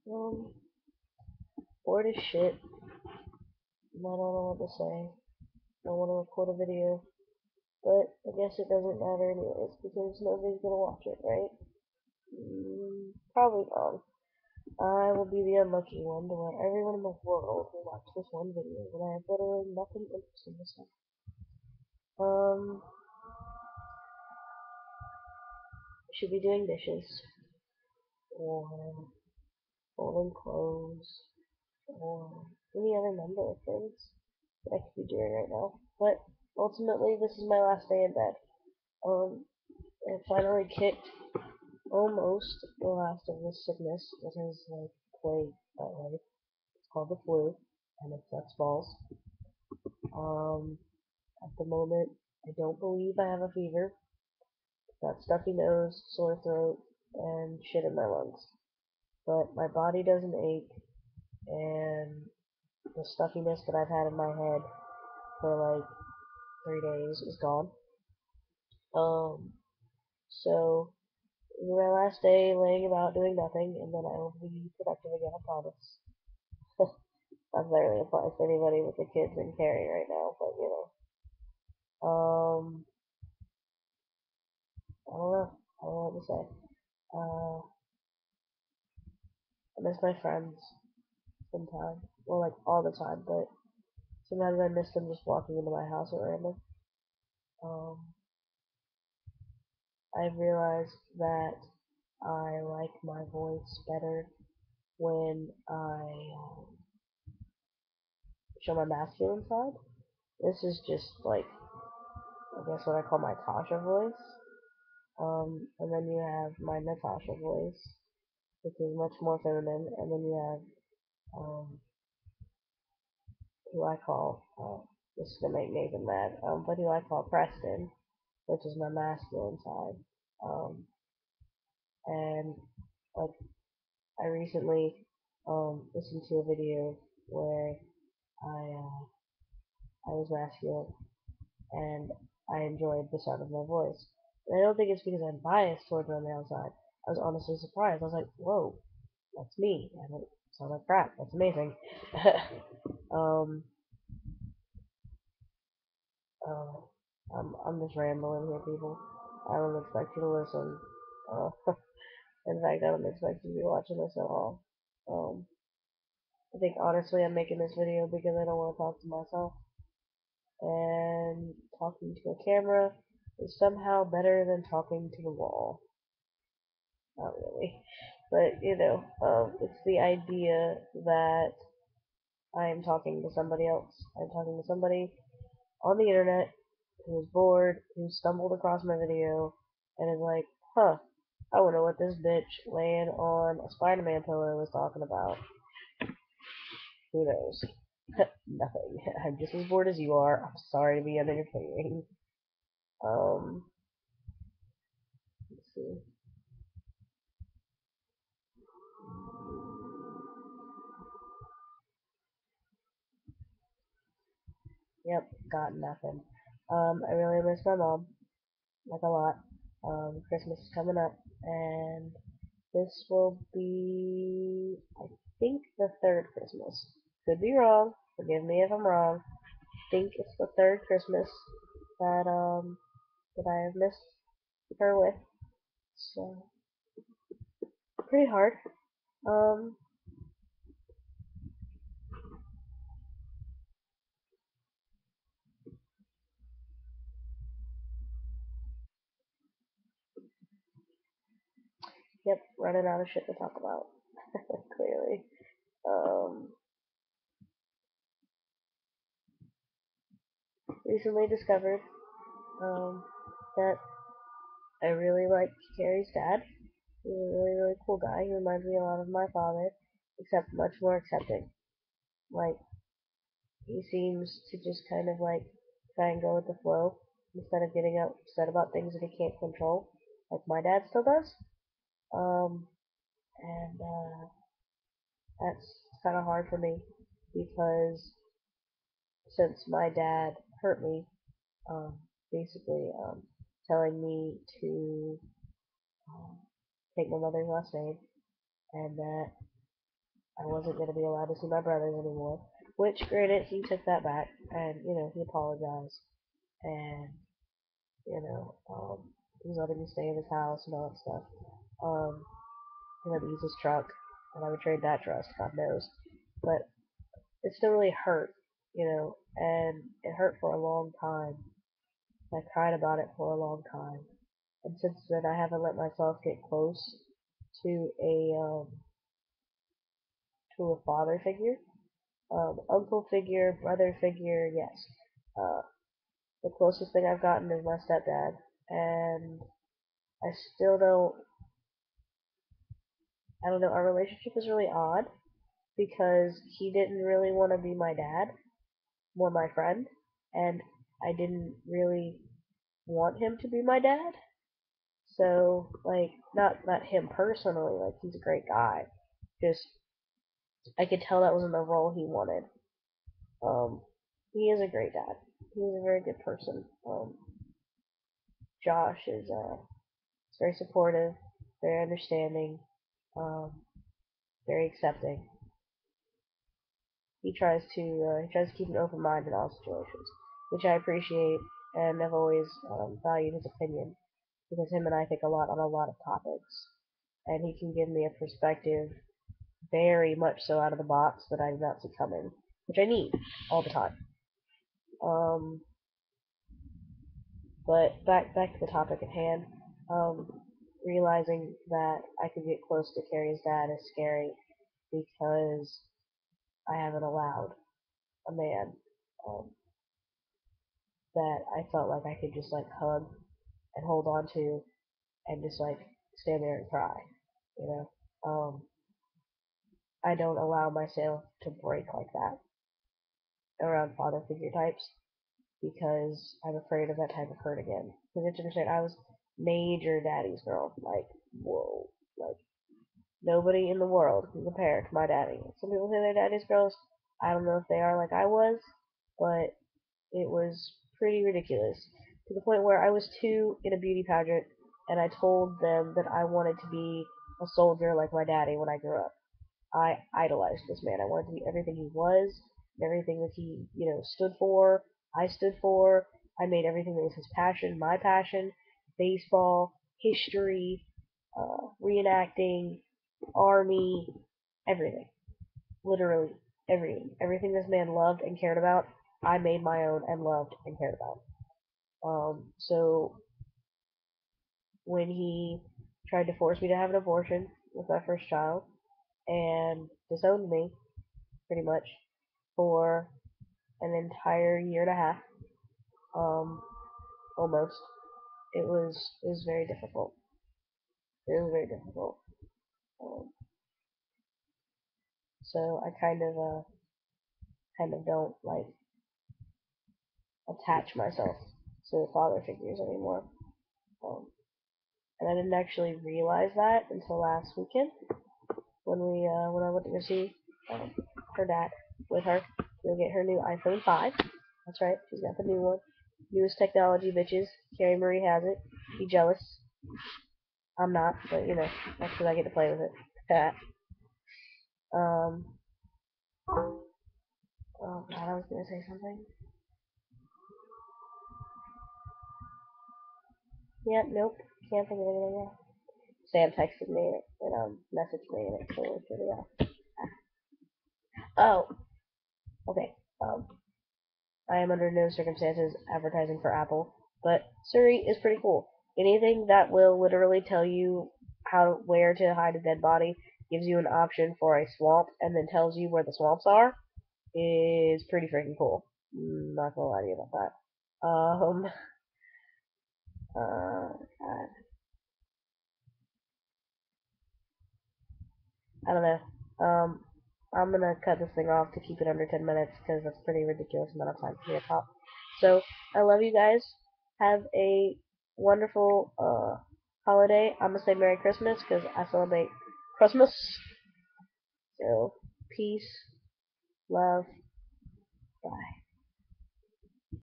Um, bored as shit. I don't know what to say. I want to record a video, but I guess it doesn't matter anyways because nobody's gonna watch it, right? Probably not. I will be the unlucky one to where everyone in the world will watch this one video when I have literally nothing interesting to say. Should be doing dishes, or folding clothes, or any other number of things that I could be doing right now. But ultimately, this is my last day in bed. I finally kicked almost the last of this sickness that has like plagued my life. It's called the flu, and it sucks balls. Um, at the moment, I don't believe I have a fever. Got stuffy nose, sore throat, and shit in my lungs. But my body doesn't ache, and the stuffiness that I've had in my head for like 3 days is gone. Um, so this is my last day laying about doing nothing, and then I will be productive again, I promise. Not that really applies to anybody with the kids and caring right now, but you know. I don't know. I don't know what to say. Uh, I miss my friends sometimes. Well, like all the time, but sometimes I miss them just walking into my house at random. Um, I've realized that I like my voice better when I show my masculine side. This is just like, I guess what I call my Tasha voice. And then you have my Natasha voice, which is much more feminine, and then you have who I call, this is gonna make Nathan mad, but who I call Preston, which is my masculine side. Um, and like I recently listened to a video where I was masculine and I enjoyed the sound of my voice. And I don't think it's because I'm biased towards my male side. I was honestly surprised. I was like, whoa, that's me. I don't sound like crap. That's amazing. um, uh, I'm just rambling here, people. I don't expect you to listen. Uh, in fact, I don't expect you to be watching this at all. Um, I think honestly, I'm making this video because I don't want to talk to myself, and talking to a camera is somehow better than talking to the wall. Not really, but you know, it's the idea that I am talking to somebody else. I'm talking to somebody on the internet who is bored, who stumbled across my video, and is like, huh, I wonder what this bitch laying on a Spider-Man pillow was talking about. Who knows? Nothing. I'm just as bored as you are. I'm sorry to be unentertaining. Um, let's see. Yep, got nothing. I really miss my mom, like a lot. Christmas is coming up, and this will be, I think, the third Christmas. Could be wrong. Forgive me if I'm wrong. I think it's the third Christmas that that I have missed her with. So pretty hard. Um, yep, running out of shit to talk about. Clearly. Um, recently discovered that I really like Carrie's dad. He's a really, really cool guy. He reminds me a lot of my father, except much more accepting. Like, he seems to just kind of like try and go with the flow instead of getting upset about things that he can't control, like my dad still does. Um, and that's kind of hard for me because since my dad hurt me, um, basically telling me to um, take my mother's last name, and that I wasn't going to be allowed to see my brothers anymore. Which, granted, he took that back, and, he apologized, and, he's letting me stay in his house and all that stuff. He let me use his truck, and I betrayed that trust, God knows. But it still really hurt, and it hurt for a long time. I cried about it for a long time. And since then, I haven't let myself get close to a father figure. Uncle figure, brother figure, yes. Uh, the closest thing I've gotten is my stepdad, and I still don't. I don't know. Our relationship is really odd because he didn't really want to be my dad, more my friend, and I didn't really want him to be my dad. So, like, not him personally. Like, he's a great guy. Just I could tell that wasn't the role he wanted. Um, he is a great dad. He's a very good person. Josh is very supportive, very understanding, um, very accepting. He tries to keep an open mind in all situations, which I appreciate, and I've always valued his opinion because him and I think a lot on a lot of topics, and he can give me a perspective very much so out of the box that I do not see coming, which I need all the time. Um, but back to the topic at hand. Um, realizing that I could get close to Carrie's dad is scary because I haven't allowed a man um, that I felt like I could just like hug and hold on to and just like stand there and cry. You know, I don't allow myself to break like that around father figure types because I'm afraid of that type of hurt again. Because it's understand, I was major daddy's girl. Like, whoa, like nobody in the world can compare to my daddy. Some people say they're daddy's girls. I don't know if they are like I was, but it was pretty ridiculous. To the point where I was two in a beauty pageant, and I told them that I wanted to be a soldier like my daddy when I grew up. I idolized this man. I wanted to be everything he was, and everything that he, stood for. I stood for. I made everything that was his passion my passion. Baseball, history, reenacting, army, everything. Literally everything. Everything this man loved and cared about, I made my own and loved and cared about. So when he tried to force me to have an abortion with my first child and disowned me, pretty much, for an entire year and a half, um, almost, it was very difficult. It was very difficult. Um, so I kind of don't like attach myself to father figures anymore. Um, and I didn't actually realize that until last weekend when I went to go see um, her dad with her to go get her new iPhone 5. That's right, she's got the new one. Newest technology, bitches. Carrie Marie has it. Be jealous. I'm not, but that's because I get to play with it. um, oh god, I was gonna say something. Yeah, nope, can't think of anything else. Sam texted me and messaged me and it totally threw me off. Oh, okay. I am under no circumstances advertising for Apple, but Siri is pretty cool. Anything that will literally tell you where to hide a dead body, gives you an option for a swamp, and then tells you where the swamps are, is pretty freaking cool. Not gonna lie to you about that. God, I don't know. I'm gonna cut this thing off to keep it under 10 minutes because that's a pretty ridiculous amount of time for me to talk. So, I love you guys. Have a wonderful holiday. I'm gonna say Merry Christmas because I celebrate Christmas. So, peace, love, bye.